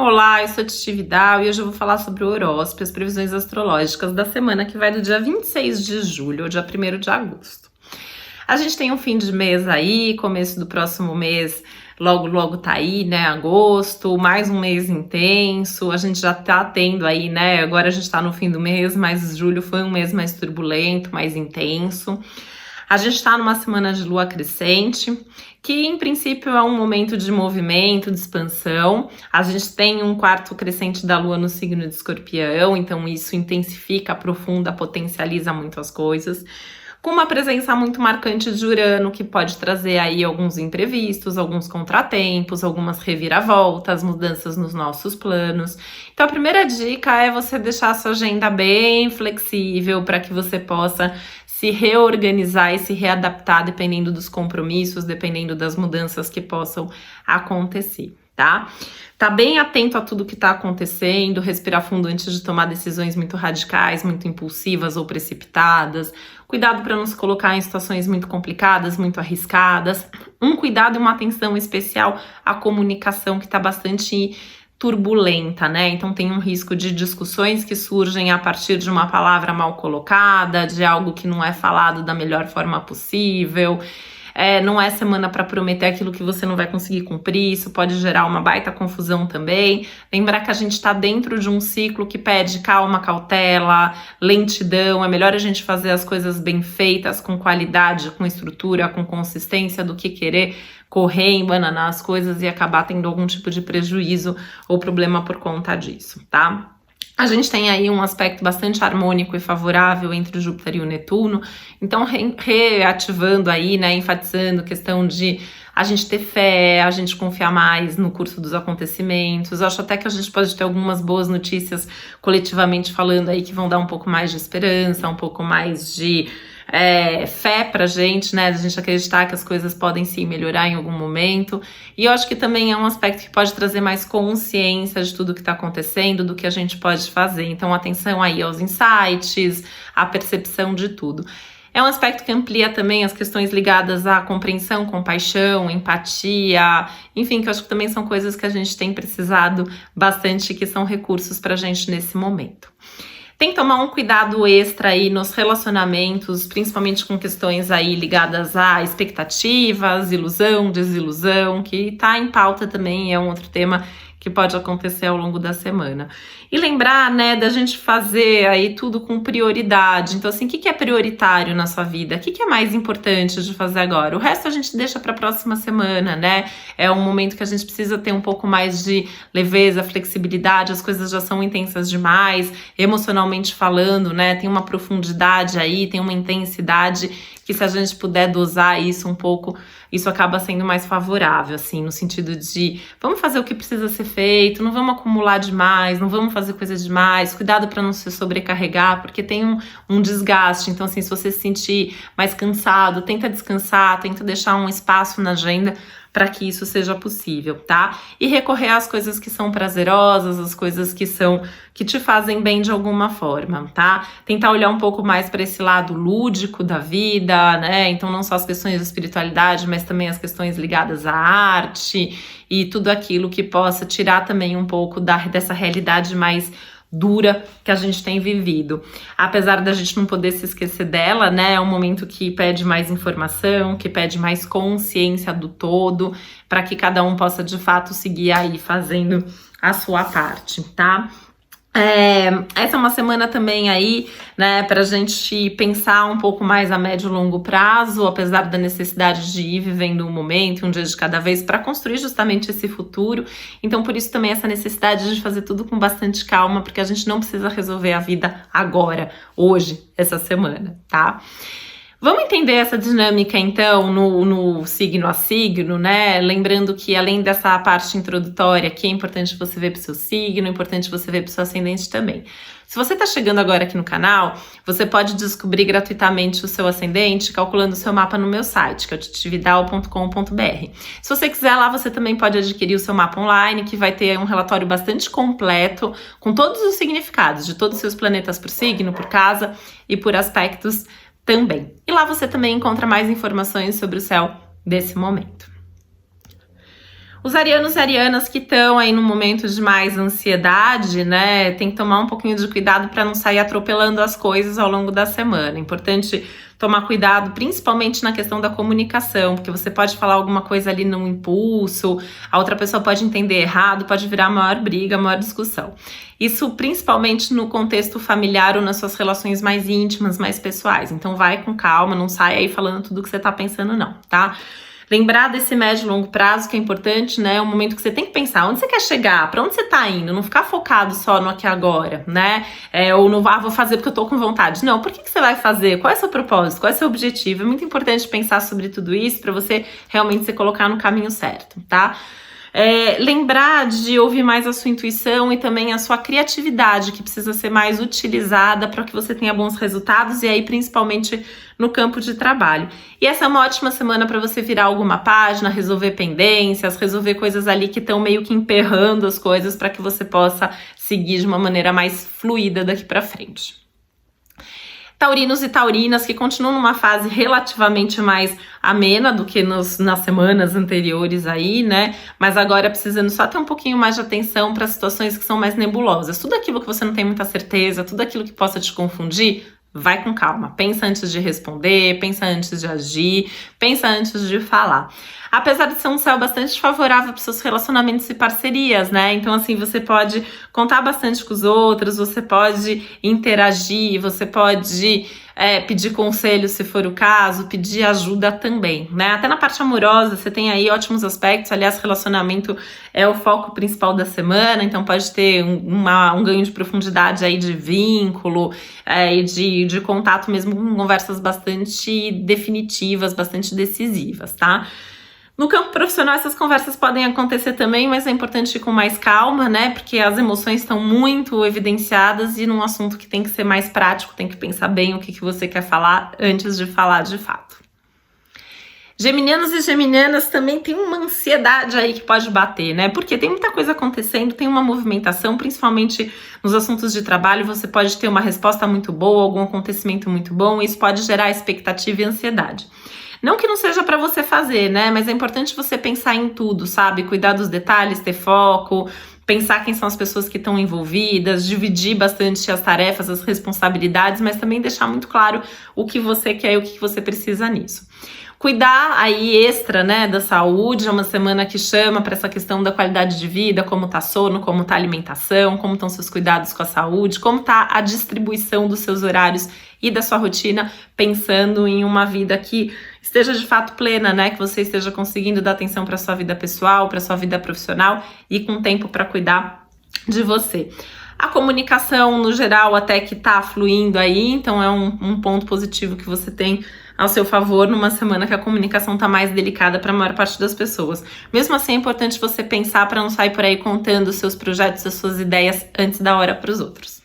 Olá, eu sou a Titi Vidal e hoje eu vou falar sobre o horóscopo e as previsões astrológicas da semana que vai do dia 26 de julho ao dia 1º de agosto. A gente tem um fim de mês aí, começo do próximo mês, logo tá aí, né, agosto, mais um mês intenso, a gente já tá tendo aí, né, agora a gente tá no fim do mês, mas julho foi um mês mais turbulento, mais intenso. A gente está numa semana de lua crescente, que em princípio é um momento de movimento, de expansão. A gente tem um quarto crescente da lua no signo de Escorpião, então isso intensifica, aprofunda, potencializa muito as coisas. Com uma presença muito marcante de Urano, que pode trazer aí alguns imprevistos, alguns contratempos, algumas reviravoltas, mudanças nos nossos planos. Então a primeira dica é você deixar a sua agenda bem flexível para que você possa se reorganizar e se readaptar dependendo dos compromissos, dependendo das mudanças que possam acontecer, tá? Tá bem atento a tudo que tá acontecendo, respirar fundo antes de tomar decisões muito radicais, muito impulsivas ou precipitadas. Cuidado para não se colocar em situações muito complicadas, muito arriscadas. Um cuidado e uma atenção especial à comunicação, que tá bastante turbulenta, né? Então tem um risco de discussões que surgem a partir de uma palavra mal colocada, de algo que não é falado da melhor forma possível. Não é semana para prometer aquilo que você não vai conseguir cumprir, isso pode gerar uma baita confusão também. Lembrar que a gente está dentro de um ciclo que pede calma, cautela, lentidão. É melhor a gente fazer as coisas bem feitas, com qualidade, com estrutura, com consistência, do que querer correr, embananar as coisas e acabar tendo algum tipo de prejuízo ou problema por conta disso, tá? A gente tem aí um aspecto bastante harmônico e favorável entre o Júpiter e o Netuno, então reativando aí, né, enfatizando a questão de a gente ter fé, a gente confiar mais no curso dos acontecimentos. Eu acho até que a gente pode ter algumas boas notícias coletivamente falando aí que vão dar um pouco mais de esperança, um pouco mais de fé pra gente, né, a gente acreditar que as coisas podem sim melhorar em algum momento. E eu acho que também é um aspecto que pode trazer mais consciência de tudo que tá acontecendo, do que a gente pode fazer. Então atenção aí aos insights, à percepção de tudo. É um aspecto que amplia também as questões ligadas à compreensão, compaixão, empatia, enfim, que eu acho que também são coisas que a gente tem precisado bastante, que são recursos pra gente nesse momento. Tem que tomar um cuidado extra aí nos relacionamentos, principalmente com questões aí ligadas a expectativas, ilusão, desilusão, que tá em pauta também, é um outro tema que pode acontecer ao longo da semana. E lembrar, né, da gente fazer aí tudo com prioridade. Então, assim, o que é prioritário na sua vida? O que é mais importante de fazer agora? O resto a gente deixa para a próxima semana, né? É um momento que a gente precisa ter um pouco mais de leveza, flexibilidade, as coisas já são intensas demais, emocionalmente falando, né? Tem uma profundidade aí, tem uma intensidade que, se a gente puder dosar isso um pouco, isso acaba sendo mais favorável, assim, no sentido de vamos fazer o que precisa ser feito, não vamos acumular demais, não vamos fazer coisas demais, cuidado para não se sobrecarregar, porque tem um desgaste. Então, assim, se você se sentir mais cansado, tenta descansar, tenta deixar um espaço na agenda para que isso seja possível, tá? E recorrer às coisas que são prazerosas, as coisas que te fazem bem de alguma forma, tá? Tentar olhar um pouco mais para esse lado lúdico da vida, né? Então não só as questões de espiritualidade, mas também as questões ligadas à arte e tudo aquilo que possa tirar também um pouco dessa realidade mais dura que a gente tem vivido. Apesar da gente não poder se esquecer dela, né, é um momento que pede mais informação, que pede mais consciência do todo, para que cada um possa de fato seguir aí fazendo a sua parte, tá? Essa é uma semana também aí, né, pra gente pensar um pouco mais a médio e longo prazo, apesar da necessidade de ir vivendo um momento, um dia de cada vez, para construir justamente esse futuro. Então, por isso também essa necessidade de fazer tudo com bastante calma, porque a gente não precisa resolver a vida agora, hoje, essa semana, tá? Vamos entender essa dinâmica, então, no signo a signo, né? Lembrando que, além dessa parte introdutória, que é importante você ver para o seu signo, é importante você ver para o seu ascendente também. Se você está chegando agora aqui no canal, você pode descobrir gratuitamente o seu ascendente calculando o seu mapa no meu site, que é o titividal.com.br. Se você quiser, lá você também pode adquirir o seu mapa online, que vai ter um relatório bastante completo, com todos os significados de todos os seus planetas por signo, por casa e por aspectos também. E lá você também encontra mais informações sobre o céu desse momento. Os arianos e arianas que estão aí no momento de mais ansiedade, né, tem que tomar um pouquinho de cuidado para não sair atropelando as coisas ao longo da semana. Importante tomar cuidado, principalmente na questão da comunicação, porque você pode falar alguma coisa ali num impulso, a outra pessoa pode entender errado, pode virar maior briga, maior discussão. Isso principalmente no contexto familiar ou nas suas relações mais íntimas, mais pessoais. Então vai com calma, não sai aí falando tudo que você tá pensando não, tá? Lembrar desse médio e longo prazo que é importante, né? É um momento que você tem que pensar onde você quer chegar, para onde você tá indo, não ficar focado só no aqui e agora, né? Ou no vou fazer porque eu tô com vontade. Não, por que você vai fazer? Qual é o seu propósito? Qual é o seu objetivo? É muito importante pensar sobre tudo isso para você realmente se colocar no caminho certo, tá? Lembrar de ouvir mais a sua intuição e também a sua criatividade, que precisa ser mais utilizada para que você tenha bons resultados e aí principalmente no campo de trabalho. E essa é uma ótima semana para você virar alguma página, resolver pendências, resolver coisas ali que estão meio que emperrando as coisas para que você possa seguir de uma maneira mais fluida daqui para frente. Taurinos e taurinas que continuam numa fase relativamente mais amena do que nas semanas anteriores aí, né? Mas agora precisando só ter um pouquinho mais de atenção para situações que são mais nebulosas. Tudo aquilo que você não tem muita certeza, tudo aquilo que possa te confundir, vai com calma. Pensa antes de responder, pensa antes de agir, pensa antes de falar. Apesar de ser um céu bastante favorável para os seus relacionamentos e parcerias, né? Então, assim, você pode contar bastante com os outros, você pode interagir, você pode pedir conselho se for o caso, pedir ajuda também, né? Até na parte amorosa, você tem aí ótimos aspectos. Aliás, relacionamento é o foco principal da semana, então pode ter um ganho de profundidade aí de vínculo e de contato mesmo com conversas bastante definitivas, bastante decisivas, tá? No campo profissional, essas conversas podem acontecer também, mas é importante ir com mais calma, né? Porque as emoções estão muito evidenciadas e num assunto que tem que ser mais prático, tem que pensar bem o que você quer falar antes de falar de fato. Geminianos e geminianas também tem uma ansiedade aí que pode bater, né? Porque tem muita coisa acontecendo, tem uma movimentação, principalmente nos assuntos de trabalho, você pode ter uma resposta muito boa, algum acontecimento muito bom, e isso pode gerar expectativa e ansiedade. Não que não seja para você fazer, né? Mas é importante você pensar em tudo, sabe? Cuidar dos detalhes, ter foco, pensar quem são as pessoas que estão envolvidas, dividir bastante as tarefas, as responsabilidades, mas também deixar muito claro o que você quer e o que você precisa nisso. Cuidar aí extra, né, da saúde, é uma semana que chama para essa questão da qualidade de vida, como tá sono, como tá a alimentação, como estão seus cuidados com a saúde, como tá a distribuição dos seus horários e da sua rotina, pensando em uma vida que esteja de fato plena, né, que você esteja conseguindo dar atenção para sua vida pessoal, para sua vida profissional e com tempo para cuidar de você. A comunicação, no geral, até que tá fluindo aí, então é um ponto positivo que você tem ao seu favor numa semana que a comunicação tá mais delicada para a maior parte das pessoas. Mesmo assim, é importante você pensar para não sair por aí contando os seus projetos, as suas ideias antes da hora para os outros.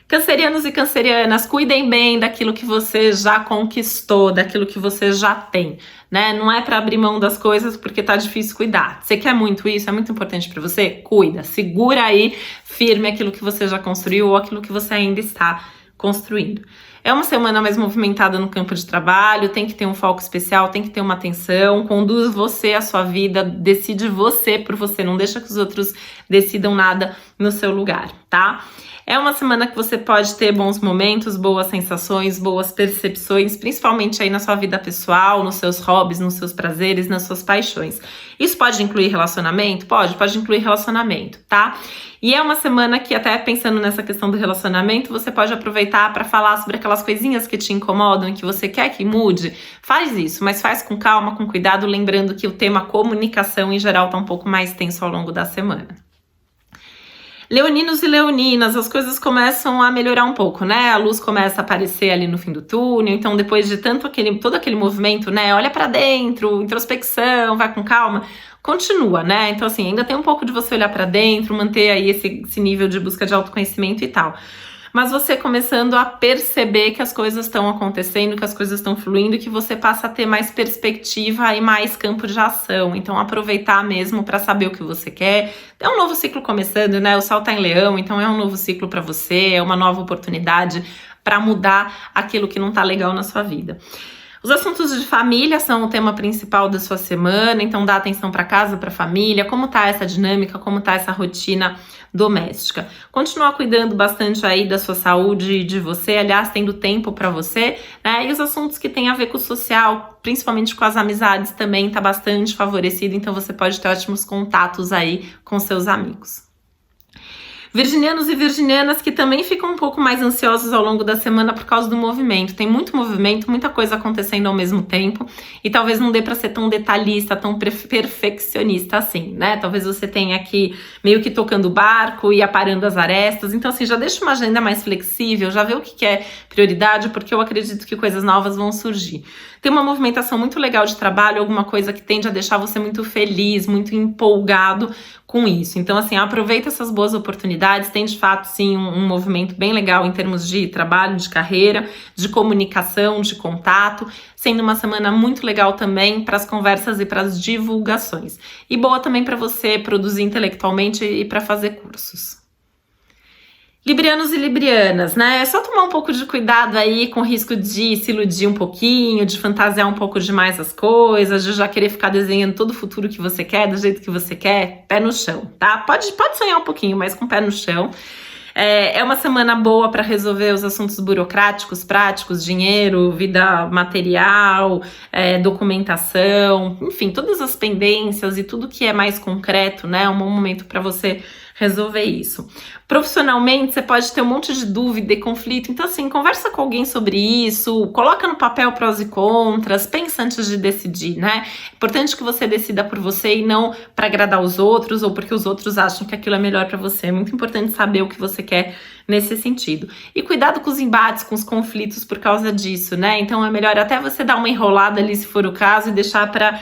Cancerianos e cancerianas, cuidem bem daquilo que você já conquistou, daquilo que você já tem, né? Não é para abrir mão das coisas porque tá difícil cuidar. Você quer muito isso, é muito importante para você? Cuida, segura aí firme aquilo que você já construiu ou aquilo que você ainda está construindo. É uma semana mais movimentada no campo de trabalho, tem que ter um foco especial, tem que ter uma atenção, conduz você a sua vida, decide você por você, não deixa que os outros decidam nada no seu lugar, tá? É uma semana que você pode ter bons momentos, boas sensações, boas percepções, principalmente aí na sua vida pessoal, nos seus hobbies, nos seus prazeres, nas suas paixões. Isso pode incluir relacionamento? Pode incluir relacionamento, tá? E é uma semana que, até pensando nessa questão do relacionamento, você pode aproveitar para falar sobre aquelas coisinhas que te incomodam e que você quer que mude. Faz isso, mas faz com calma, com cuidado, lembrando que o tema comunicação em geral tá um pouco mais tenso ao longo da semana. Leoninos e leoninas, as coisas começam a melhorar um pouco, né? A luz começa a aparecer ali no fim do túnel, então depois de todo aquele movimento, né? Olha pra dentro, introspecção, vai com calma, continua, né? Então assim, ainda tem um pouco de você olhar pra dentro, manter aí esse nível de busca de autoconhecimento e tal. Mas você começando a perceber que as coisas estão acontecendo, que as coisas estão fluindo, que você passa a ter mais perspectiva e mais campo de ação. Então aproveitar mesmo para saber o que você quer. É um novo ciclo começando, né? O Sol tá em Leão, então é um novo ciclo para você, é uma nova oportunidade para mudar aquilo que não tá legal na sua vida. Os assuntos de família são o tema principal da sua semana, então dá atenção para casa, para família, como tá essa dinâmica, como tá essa rotina doméstica. Continuar cuidando bastante aí da sua saúde e de você, aliás, tendo tempo para você, né? E os assuntos que têm a ver com o social, principalmente com as amizades, também tá bastante favorecido, então você pode ter ótimos contatos aí com seus amigos. Virginianos e virginianas que também ficam um pouco mais ansiosos ao longo da semana por causa do movimento. Tem muito movimento, muita coisa acontecendo ao mesmo tempo e talvez não dê para ser tão detalhista, tão perfeccionista assim, né? Talvez você tenha aqui meio que tocando o barco e aparando as arestas. Então, assim, já deixa uma agenda mais flexível, já vê o que é prioridade, porque eu acredito que coisas novas vão surgir. Tem uma movimentação muito legal de trabalho, alguma coisa que tende a deixar você muito feliz, muito empolgado com isso. Então, assim, aproveita essas boas oportunidades. Tem, de fato, sim, um movimento bem legal em termos de trabalho, de carreira, de comunicação, de contato, sendo uma semana muito legal também para as conversas e para as divulgações. E boa também para você produzir intelectualmente e para fazer cursos. Librianos e librianas, né? É só tomar um pouco de cuidado aí com o risco de se iludir um pouquinho, de fantasiar um pouco demais as coisas, de já querer ficar desenhando todo o futuro que você quer, do jeito que você quer, pé no chão, tá? Pode sonhar um pouquinho, mas com pé no chão. É uma semana boa para resolver os assuntos burocráticos, práticos, dinheiro, vida material, documentação, enfim, todas as pendências e tudo que é mais concreto, né? É um bom momento para você resolver isso. Profissionalmente, você pode ter um monte de dúvida e conflito, então assim, conversa com alguém sobre isso, coloca no papel prós e contras, pensa antes de decidir, né? É importante que você decida por você e não para agradar os outros ou porque os outros acham que aquilo é melhor para você. É muito importante saber o que você quer nesse sentido. E cuidado com os embates, com os conflitos por causa disso, né? Então é melhor até você dar uma enrolada ali, se for o caso, e deixar para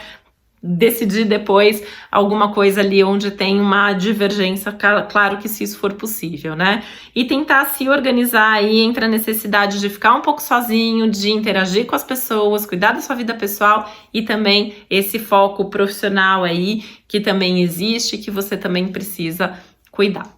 decidir depois alguma coisa ali onde tem uma divergência, claro que se isso for possível, né? E tentar se organizar aí entre a necessidade de ficar um pouco sozinho, de interagir com as pessoas, cuidar da sua vida pessoal e também esse foco profissional aí que também existe, que você também precisa cuidar.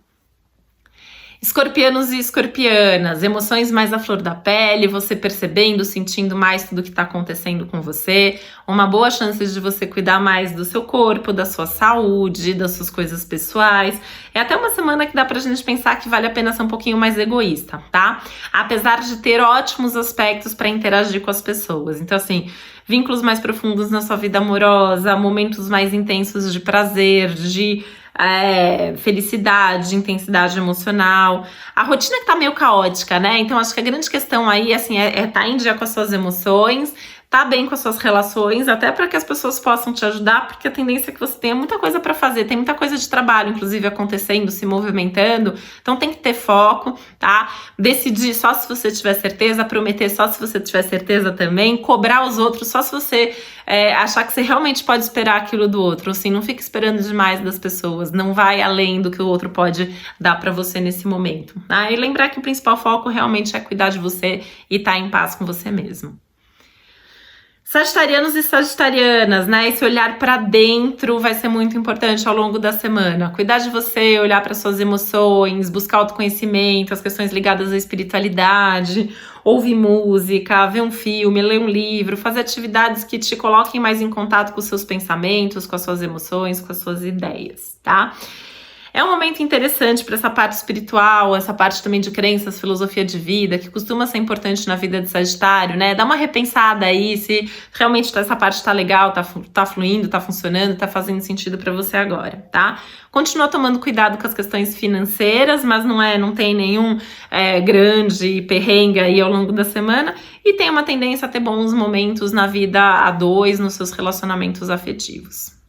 Escorpianos e escorpianas, emoções mais à flor da pele, você percebendo, sentindo mais tudo que está acontecendo com você, uma boa chance de você cuidar mais do seu corpo, da sua saúde, das suas coisas pessoais. É até uma semana que dá pra gente pensar que vale a pena ser um pouquinho mais egoísta, tá? Apesar de ter ótimos aspectos para interagir com as pessoas. Então, assim, vínculos mais profundos na sua vida amorosa, momentos mais intensos de prazer, de felicidade, intensidade emocional. A rotina que tá meio caótica, né? Então acho que a grande questão aí, assim, tá em dia com as suas emoções, tá bem com as suas relações, até para que as pessoas possam te ajudar, porque a tendência é que você tenha muita coisa para fazer, tem muita coisa de trabalho, inclusive, acontecendo, se movimentando, então tem que ter foco, tá? Decidir só se você tiver certeza, prometer só se você tiver certeza também, cobrar os outros só se você achar que você realmente pode esperar aquilo do outro, assim, não fica esperando demais das pessoas, não vai além do que o outro pode dar para você nesse momento, tá? E lembrar que o principal foco realmente é cuidar de você e estar em paz com você mesmo. Sagitarianos e sagitarianas, né? Esse olhar para dentro vai ser muito importante ao longo da semana. Cuidar de você, olhar para suas emoções, buscar autoconhecimento, as questões ligadas à espiritualidade, ouvir música, ver um filme, ler um livro, fazer atividades que te coloquem mais em contato com os seus pensamentos, com as suas emoções, com as suas ideias, tá? É um momento interessante para essa parte espiritual, essa parte também de crenças, filosofia de vida, que costuma ser importante na vida de Sagitário, né? Dá uma repensada aí se realmente essa parte tá legal, tá fluindo, tá funcionando, tá fazendo sentido para você agora, tá? Continua tomando cuidado com as questões financeiras, mas não tem nenhum grande perrengue aí ao longo da semana e tem uma tendência a ter bons momentos na vida a dois, nos seus relacionamentos afetivos.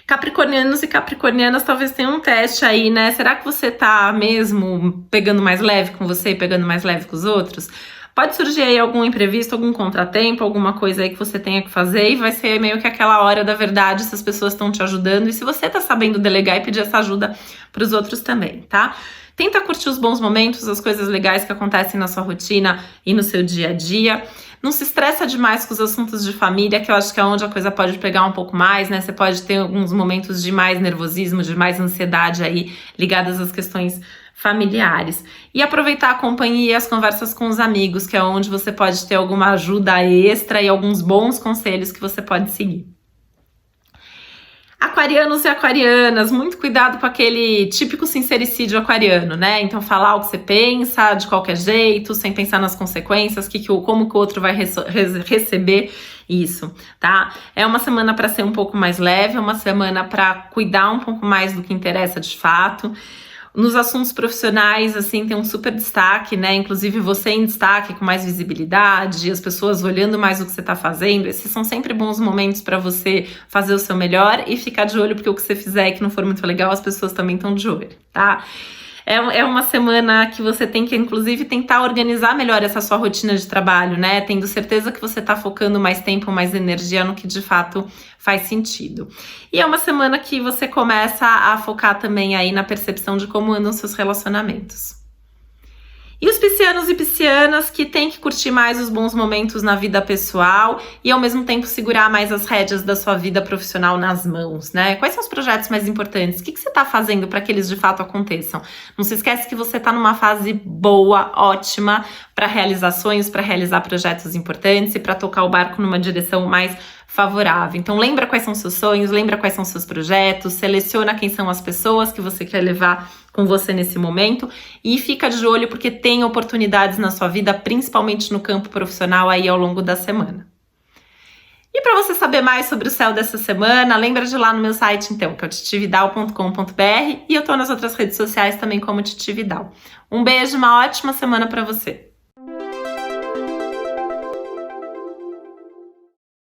Capricornianos e capricornianas talvez tenham um teste aí, né? Será que você tá mesmo pegando mais leve com você e pegando mais leve com os outros? Pode surgir aí algum imprevisto, algum contratempo, alguma coisa aí que você tenha que fazer e vai ser meio que aquela hora da verdade se as pessoas estão te ajudando e se você tá sabendo delegar e pedir essa ajuda para os outros também, tá? Tenta curtir os bons momentos, as coisas legais que acontecem na sua rotina e no seu dia a dia. Não se estressa demais com os assuntos de família, que eu acho que é onde a coisa pode pegar um pouco mais, né? Você pode ter alguns momentos de mais nervosismo, de mais ansiedade aí, ligadas às questões familiares. E aproveitar a companhia e as conversas com os amigos, que é onde você pode ter alguma ajuda extra e alguns bons conselhos que você pode seguir. Aquarianos e aquarianas, muito cuidado com aquele típico sincericídio aquariano, né? Então falar o que você pensa, de qualquer jeito, sem pensar nas consequências, como que o outro vai receber isso, tá? É uma semana para ser um pouco mais leve, é uma semana para cuidar um pouco mais do que interessa de fato. Nos assuntos profissionais, assim, tem um super destaque, né? Inclusive você em destaque, com mais visibilidade, as pessoas olhando mais o que você tá fazendo. Esses são sempre bons momentos para você fazer o seu melhor e ficar de olho, porque o que você fizer que não for muito legal, as pessoas também estão de olho, tá? É uma semana que você tem que, inclusive, tentar organizar melhor essa sua rotina de trabalho, né? Tendo certeza que você tá focando mais tempo, mais energia no que de fato faz sentido. E é uma semana que você começa a focar também aí na percepção de como andam seus relacionamentos. E os piscianos e piscianas que têm que curtir mais os bons momentos na vida pessoal e ao mesmo tempo segurar mais as rédeas da sua vida profissional nas mãos, né? Quais são os projetos mais importantes? O que você está fazendo para que eles de fato aconteçam? Não se esquece que você está numa fase boa, ótima, para realizar sonhos, para realizar projetos importantes e para tocar o barco numa direção mais favorável. Então lembra quais são seus sonhos, lembra quais são seus projetos, seleciona quem são as pessoas que você quer levar com você nesse momento e fica de olho porque tem oportunidades na sua vida, principalmente no campo profissional aí ao longo da semana. E para você saber mais sobre o céu dessa semana, lembra de ir lá no meu site então, que é o titividal.com.br, e eu tô nas outras redes sociais também como Titi Vidal. Um beijo, uma ótima semana para você.